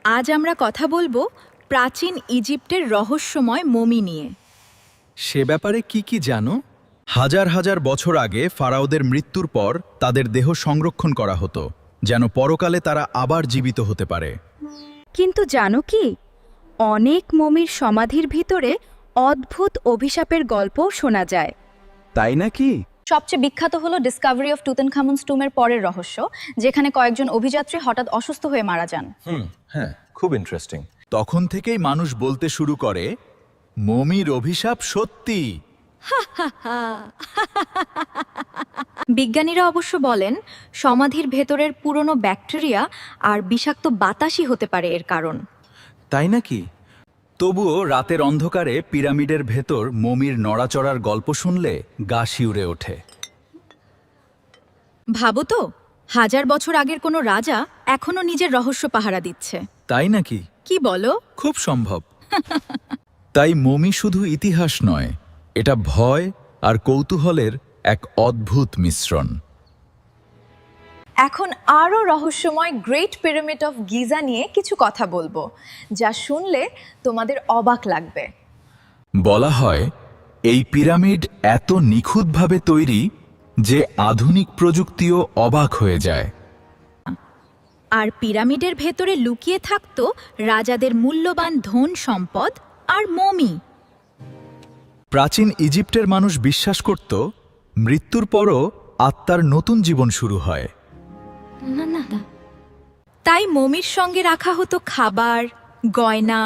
আজ আমরা কথা বলবো প্রাচীন ইজিপ্টের রহস্যময় মমি নিয়ে। সে ব্যাপারে কি কি জানো? হাজার হাজার বছর আগে ফারাওদের মৃত্যুর পর তাদের দেহ সংরক্ষণ করা হতো, যেন পরকালে তারা আবার জীবিত হতে পারে। কিন্তু জানো কি, অনেক মমির সমাধির ভিতরে অদ্ভুত অভিশাপের গল্পও শোনা যায়। তাই নাকি? সবচেয়ে বিখ্যাত হলো ডিসকভারি অফ টুতেনখামুনস টুমের পরের রহস্য, যেখানে কয়েকজন অভিযাত্রী হঠাৎ অসুস্থ হয়ে মারা যান। হ্যাঁ, খুব ইন্টারেস্টিং। তখন থেকেই মানুষ বলতে শুরু করে, মমির অভিশাপ সত্যি। বিজ্ঞানীরা অবশ্য বলেন সমাধির ভেতরের পুরনো ব্যাকটেরিয়া আর বিষাক্ত বাতাসই হতে পারে এর কারণ। তাই নাকি? তবুও রাতের অন্ধকারে পিরামিডের ভেতর মমির নড়াচড়ার গল্প শুনলে গা শিউরে ওঠে। ভাবো তো, হাজার বছর আগের কোনো রাজা এখনো নিজের রহস্য পাহারা দিচ্ছে। তাই নাকি? কি বলো? খুব সম্ভব। তাই মমি শুধু ইতিহাস নয়, এটা ভয় আর কৌতূহলের এক অদ্ভুত মিশ্রণ। এখন আরও রহস্যময় গ্রেট পিরামিড অফ গিজা নিয়ে কিছু কথা বলবো, যা শুনলে তোমাদের অবাক লাগবে। বলা হয় এই পিরামিড এত নিখুঁতভাবে তৈরি যে আধুনিক প্রযুক্তিও অবাক হয়ে যায়। আর পিরামিডের ভেতরে লুকিয়ে থাকতো রাজাদের মূল্যবান ধন সম্পদ আর মমি। প্রাচীন ইজিপ্টের মানুষ বিশ্বাস করত মৃত্যুর পরও আত্মার নতুন জীবন শুরু হয়। তাই মমির সঙ্গে রাখা হতো খাবার, গয়না,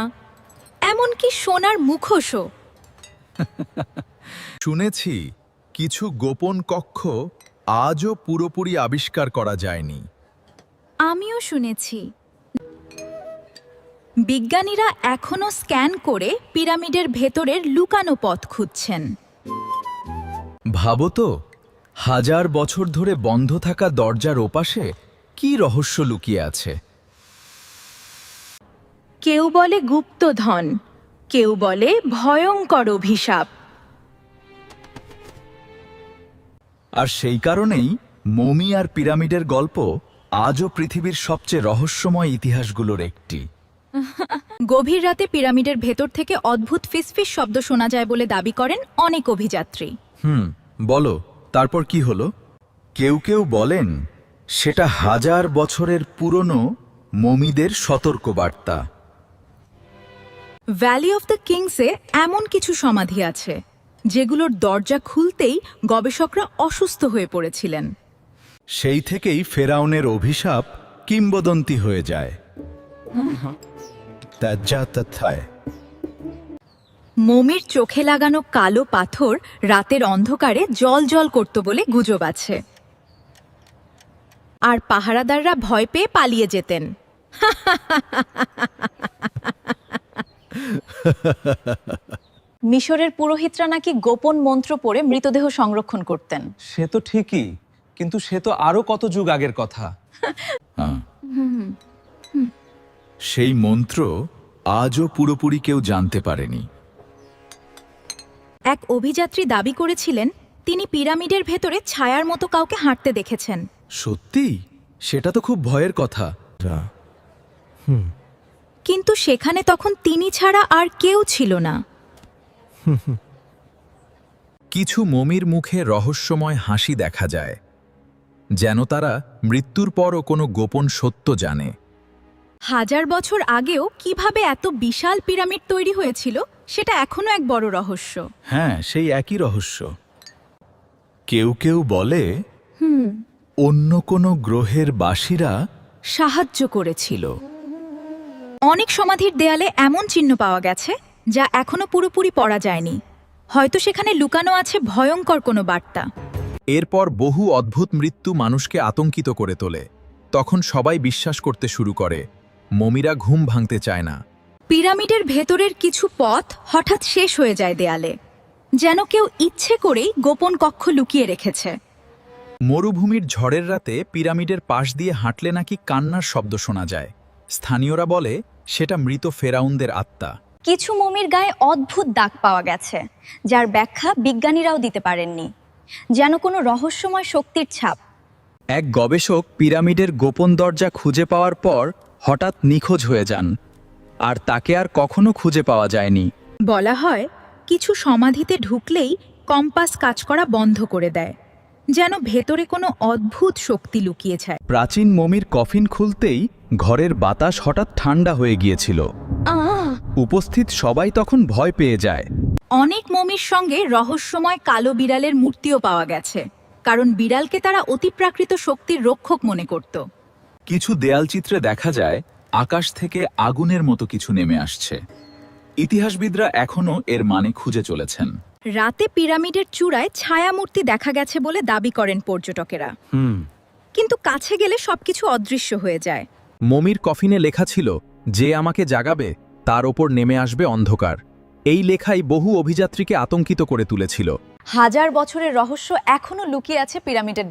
এমনকি সোনার মুখোশও। শুনেছি কিছু গোপন কক্ষ আজও পুরোপুরি আবিষ্কার করা যায়নি। আমিও শুনেছি। বিজ্ঞানীরা এখনো স্ক্যান করে পিরামিডের ভেতরের লুকানো পথ খুঁজছেন। ভাবো তো, হাজার বছর ধরে বন্ধ থাকা দরজার ওপাশে কি রহস্য লুকিয়ে আছে। কেউ বলে গুপ্তধন, কেউ বলে ভয়ঙ্কর অভিশাপ। আর সেই কারণেই মমি আর পিরামিডের গল্প আজও পৃথিবীর সবচেয়ে রহস্যময় ইতিহাসগুলোর একটি। গভীর রাতে পিরামিডের ভেতর থেকে অদ্ভুত ফিসফিস শব্দ শোনা যায় বলে দাবি করেন অনেক অভিযাত্রী। বলো, তারপর কি হলো? কেউ কেউ বলেন সেটা হাজার বছরের পুরনো মমিদের সতর্কবার্তা। ভ্যালি অফ দ্য কিংসে এমন কিছু সমাধি আছে যেগুলোর দরজা খুলতেই গবেষকরা অসুস্থ হয়ে পড়েছিলেন। সেই থেকেই ফেরাউনের অভিশাপ কিংবদন্তি হয়ে যায়। মমির চোখে লাগানো কালো পাথর রাতের অন্ধকারে জ্বল করত বলে গুজব আছে। আর পাহারাদাররা ভয় পেয়ে পালিয়ে যেতেন। মিশরের পুরোহিতরা নাকি গোপন মন্ত্র পড়ে মৃতদেহ সংরক্ষণ করতেন। সে তো ঠিকই, কিন্তু সে তো আরো কত যুগ আগের কথা। সেই মন্ত্র আজও পুরোপুরি কেউ জানতে পারেনি। এক অভিযাত্রী দাবি করেছিলেন তিনি পিরামিডের ভেতরে ছায়ার মতো কাউকে হাঁটতে দেখেছেন। সত্যি? সেটা তো খুব ভয়ের কথা। কিন্তু সেখানে তখন তিনি ছাড়া আর কেউ ছিল না। কিছু মমির মুখে রহস্যময় হাসি দেখা যায়, যেন তারা মৃত্যুর পরও কোনো গোপন সত্য জানে। হাজার বছর আগেও কিভাবে এত বিশাল পিরামিড তৈরি হয়েছিল সেটা এখনো এক বড় রহস্য। হ্যাঁ, সেই একই রহস্য। কেউ কেউ বলে অন্য কোনো গ্রহের বাসীরা সাহায্য করেছিল। অনেক সমাধির দেয়ালে এমন চিহ্ন পাওয়া গেছে যা এখনো পুরোপুরি পড়া যায়নি। হয়তো সেখানে লুকানো আছে ভয়ঙ্কর কোনো বার্তা। এরপর বহু অদ্ভুত মৃত্যু মানুষকে আতঙ্কিত করে তোলে। তখন সবাই বিশ্বাস করতে শুরু করে মমিরা ঘুম ভাঙতে চায় না। পিরামিডের ভেতরের কিছু পথ হঠাৎ শেষ হয়ে যায় দেয়ালে, যেন কেউ ইচ্ছে করেই গোপন কক্ষ লুকিয়ে রেখেছে। মরুভূমির ঝড়ের রাতে পিরামিডের পাশ দিয়ে হাঁটলে নাকি কান্নার শব্দ শোনা যায়। স্থানীয়রা বলে সেটা মৃত ফেরাউনদের আত্মা। কিছু মমির গায়ে অদ্ভুত দাগ পাওয়া গেছে, যার ব্যাখ্যা বিজ্ঞানীরাও দিতে পারেননি, যেন কোনো রহস্যময় শক্তির ছাপ। এক গবেষক পিরামিডের গোপন দরজা খুঁজে পাওয়ার পর হঠাৎ নিখোঁজ হয়ে যান আর তাকে আর কখনো খুঁজে পাওয়া যায়নি। বলা হয় কিছু সমাধিতে ঢুকলেই কম্পাস কাজ করা বন্ধ করে দেয়, যেন ভেতরে কোনো অদ্ভুত শক্তি লুকিয়েছে। প্রাচীন মমির কফিন খুলতেই ঘরের বাতাস হঠাৎ ঠান্ডা হয়ে গিয়েছিল। উপস্থিত সবাই তখন ভয় পেয়ে যায়। অনেক মমির সঙ্গে রহস্যময় কালো বিড়ালের মূর্তিও পাওয়া গেছে, কারণ বিড়ালকে তারা অতিপ্রাকৃত শক্তির রক্ষক মনে করত। কিছু দেয়ালচিত্রে দেখা যায় আকাশ থেকে আগুনের মতো কিছু নেমে আসছে। ইতিহাসবিদরা এখনও এর মানে খুঁজে চলেছেন। রাতে পিরামিডের চূড়ায় ছায়ামূর্তি দেখা গেছে বলে দাবি করেন পর্যটকেরা, কিন্তু কাছে গেলে সবকিছু অদৃশ্য হয়ে যায়। মমির কফিনে লেখা ছিল, যে আমাকে জাগাবে তার ওপর নেমে আসবে অন্ধকার। এই লেখাই বহু অভিযাত্রীকে আতঙ্কিত করে তুলেছিল। হাজার বছরের রহস্য এখনো লুকিয়ে আছে পিরামিডের